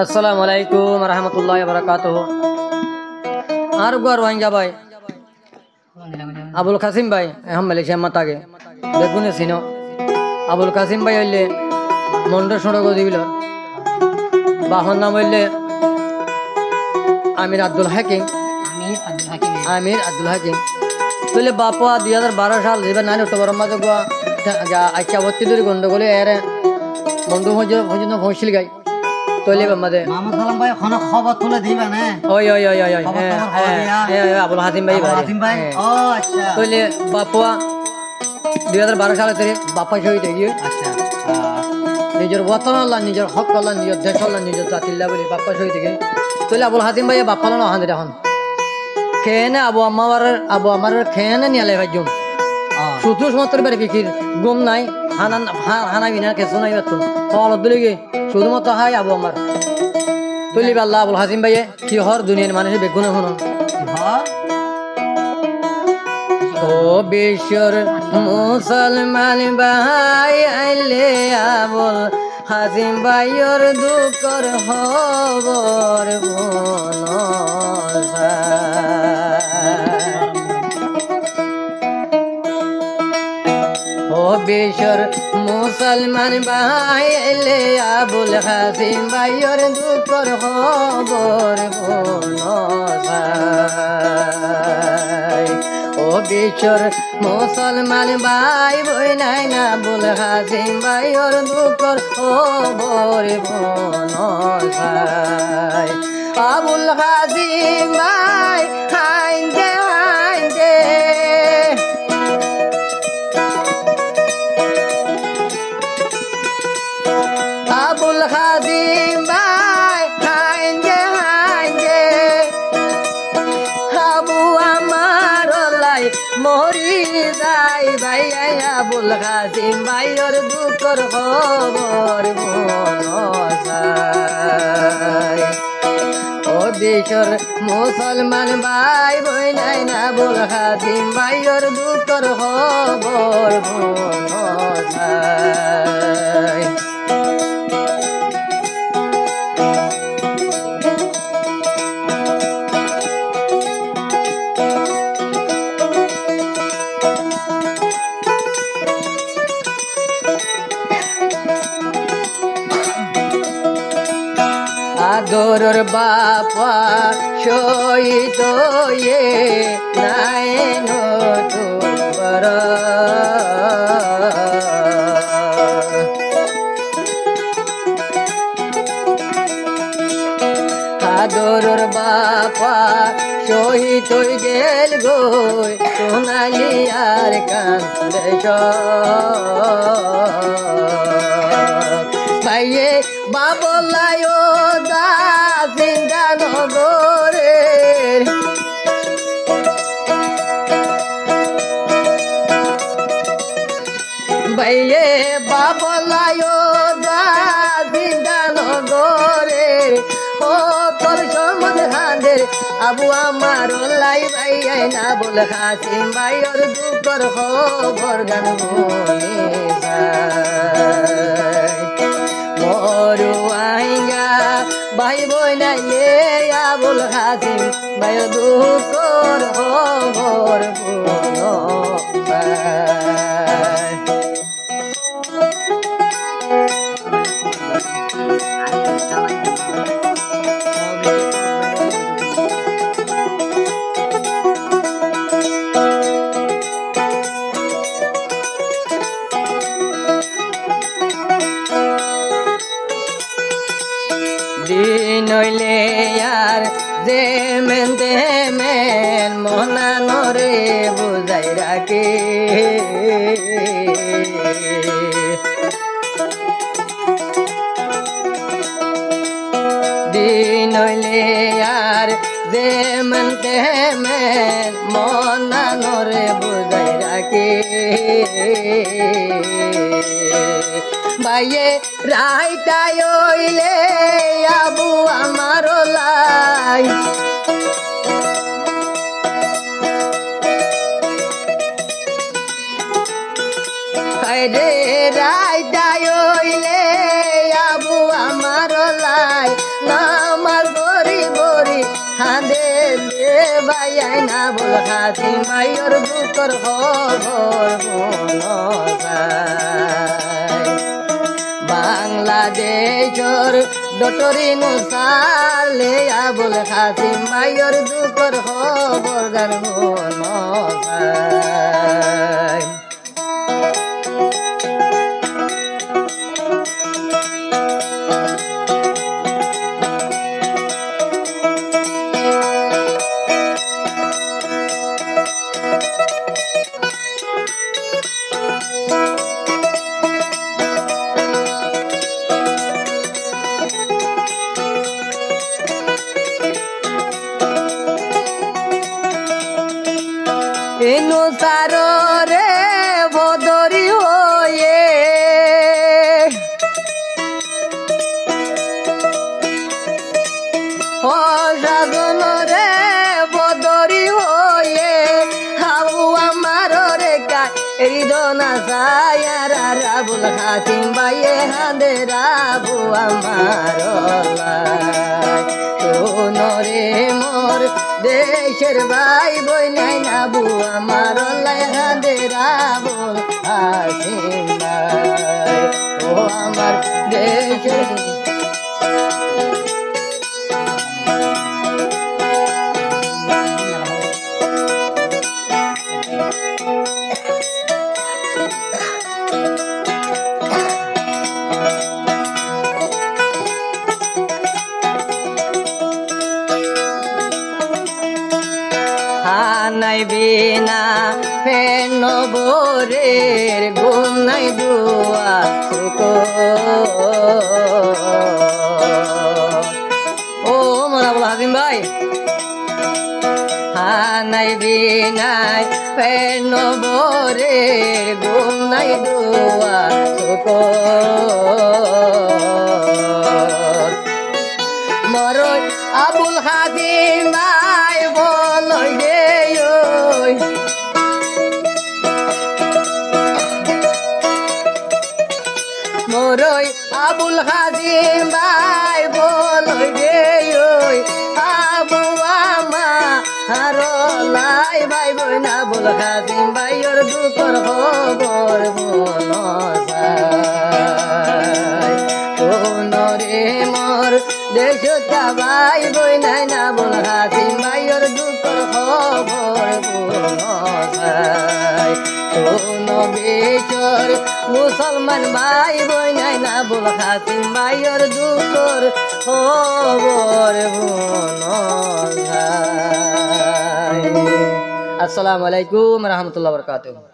আসসালামু আলাইকুম রহমতুল্লাহ বারাকাতুহু। আর গো রোহিঙ্গা ভাই আবুল কাসিম ভাই এখন মালয়েশিয়া মাতাগে দেখুন চিনো আবুল কাসিম ভাই হইলে মন্ডল সড়ক দিবিল বাহন নাম হইলে আমির আব্দুল হাকিম। তাহলে বাপা 2012 সাল যেবার 9 অক্টোবর মাঝে গোয়া আচ্ছা ভর্তি ধরে গন্ডগোলে এর বন্ধু পর্যন্ত পৌঁছিল গাই তৈলে বাম্মাদে মাহমুদ সালাম ভাই এখন খবর তুলে দিবা না ওই আবুল হাসিম ভাই ও আচ্ছা তৈলে বাপা 2012 সালে থেকে বাপা শহীদ হয়ে গিয়ে আচ্ছা নিজের বতন আল্লাহ নিজের হক আল্লাহ নিজের দেশ আল্লাহ নিজের জাতিল্লা বলে বাপা শহীদ হয়ে তৈলে আবুল হাসিম ভাই বাপা না হান এখন খেয়ে আবু আমার খেয়ে নিয়ে লে ভাইজুম শুধু মাত্র বেড়ে বিকির গুম নাই হানা বিনা কেসো নাই বাতুন ফলত দিলে গে শুধুমাত্র হাই আবু আমার তুলি আল্লাহ আবুল হাসিম ভাইয়ে কি হর দুনিয়ার মানুষের বেগুনে শুনো ও বিশ্বর মুসলমান ভাই আইলে আবুল হাসিম ভাইয়ের দুঃখর খবর ও বিশ্বর মুসলমান ভাই আইলে আবুল হাসিম ভাইয়ের দুঃখর খবর ও বিশ্বর মুসলমান ভাই বই নাই না আবুল হাসিম ভাইয়ের দুঃখর খবর আবুল হাসিম ভাই হাইন্দে হাইন্দে আবুল হাসিম ভাই হাইন্দে হাইন্দে আবু আমার লাই মরি যাই ভাই আবুল হাসিম ভাইয়ের দুঃখর খবর ও দেশর মুসলমান ভাই বই নাই না আবুল হাসিম ভাইয়ের দুঃখর খবর আদরের বাপা শহীদ নাই নতুন আদরের বাপা শহীদ গেল গো সোনালি আর কান্দে ভাইয়ে বাবলায় নগরে ভাইয়ে বাবলায় নগরে ও তোর সমদ হাঁদের আবু আমার লাই ভাই না বল হাসিম ভাইয়ের দুঃখর খবর গান মরুয়াইঙ্গা ভাই বই নাই আবুল হাসিম ভাই দুঃখর খবর দিন হইলে আর যে মেন মনা নরে বুঝাই রাখে দিন হইলে আর যে মেন মনা নরে বুঝাই রাখে ভাইয়ে রাইটাই হইলে আবু আমার লাই রে রাইটাই হইলে আবু আমার লাই ভাই নামাজ বরি বরি হাঁদে দে ভাই আইনা বল হাসিম ভাইয়ের দুঃখর খবর বাংলাদেশর ডটরি নুসালে আবুল হাসিম ভাইয়ের দুঃখর খবর গান রে বদরি হয়ে সাজন রে বদরি হয়ে হাউ আমার রে হৃদনা সায়ারা রাবুল হাসিম ভাইয়ে হাঁদে রাবু আমার রে মোর দেশের ভাই বই নাই নাবু আমার হাঁদে রাবুল হাসিম ভাই ও আমার দেশের নাই বিনা ফেন বোরের গুণ নাই দুয়া ও মারাবুল হাসিম ভাই নাই বিনাই ফেন বোরের গুণ নাই দুয়া মর আবুল হাসিম ভাই বল গে মোরই আবুল হাসিম ভাই বল গে আবু আমা হারলাই ভাই বোন আবুল হাসিম ভাইয়ের দুঃখর খবর রে মোর দেশ ভাই বই নাই না বল হাসিম ভাইয়ের দুঃখর খবর বেচর মুসলমান ভাই বই নাই না বল হাসিম ভাইয়ের দুঃখর খবর আসসালামু আলাইকুম রহমতুল্লাহ বরকাতুহ।